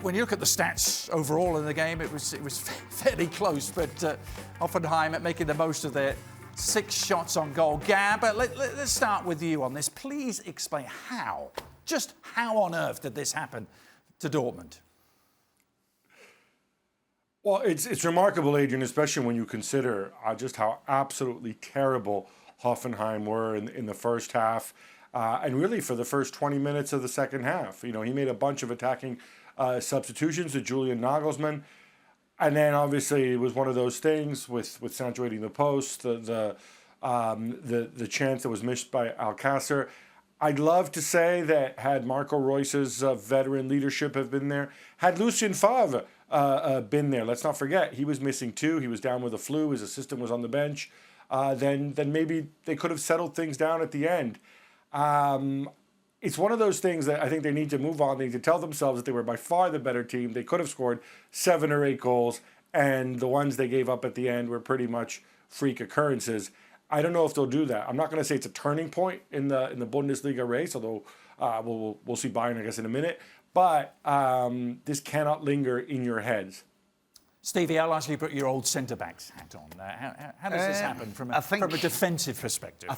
when you look at the stats overall in the game, it was fairly close, but Hoffenheim making the most of their 6 shots on goal. Gab, let's start with you on this. Please explain how on earth did this happen to Dortmund? Well, it's remarkable, Adrian, especially when you consider just how absolutely terrible Hoffenheim were in the first half, and really for the first 20 minutes of the second half. You know, he made a bunch of attacking substitutions to Julian Nagelsmann, and then obviously it was one of those things with saturating the post, the chance that was missed by Alcacer. I'd love to say that had Marco Reus's veteran leadership have been there, had Lucien Favre been there, let's not forget, he was missing 2. He was down with the flu. His assistant was on the bench. Then maybe they could have settled things down at the end. It's one of those things that I think they need to move on. They need to tell themselves that they were by far the better team. They could have scored 7 or 8 goals, and the ones they gave up at the end were pretty much freak occurrences. I don't know if they'll do that. I'm not going to say it's a turning point in the Bundesliga race, although we'll see Bayern, I guess, in a minute. But this cannot linger in your heads. Stevie, I'll ask you to put your old centre-back's hat on. How does this happen from a defensive perspective?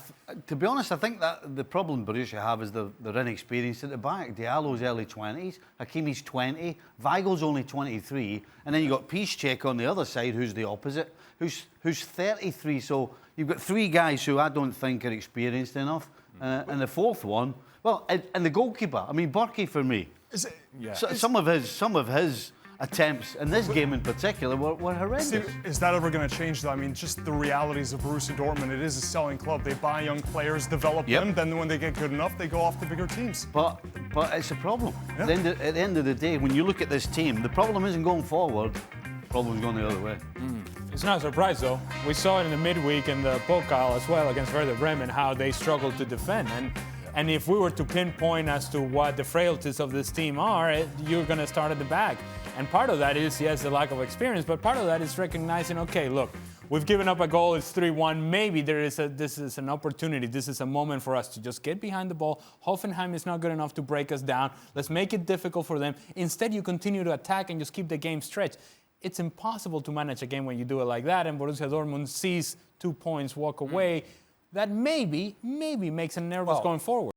To be honest, I think that the problem Borussia have is they're inexperienced at the back. Diallo's early 20s, Hakimi's 20, Weigel's only 23, and then you've got Piszczek on the other side, who's the opposite, who's 33. So you've got 3 guys who I don't think are experienced enough. And the fourth one, well, and the goalkeeper, I mean, Burki for me. Some of his attempts in this game in particular were horrendous. Is that ever going to change, though? I mean, just the realities of Borussia Dortmund. It is a selling club. They buy young players, develop them, then when they get good enough, they go off to bigger teams. But it's a problem. Yeah. At the end of the day, when you look at this team, the problem isn't going forward. The problem's going the other way. It's not a surprise, though. We saw it in the midweek in the Pokal as well against Werder Bremen, how they struggled to defend. And if we were to pinpoint as to what the frailties of this team are, you're going to start at the back. And part of that is, yes, the lack of experience, but part of that is recognizing, okay, look, we've given up a goal, it's 3-1. Maybe this is an opportunity, this is a moment for us to just get behind the ball. Hoffenheim is not good enough to break us down. Let's make it difficult for them. Instead, you continue to attack and just keep the game stretched. It's impossible to manage a game when you do it like that, and Borussia Dortmund sees 2 points walk away. That maybe makes them nervous going forward.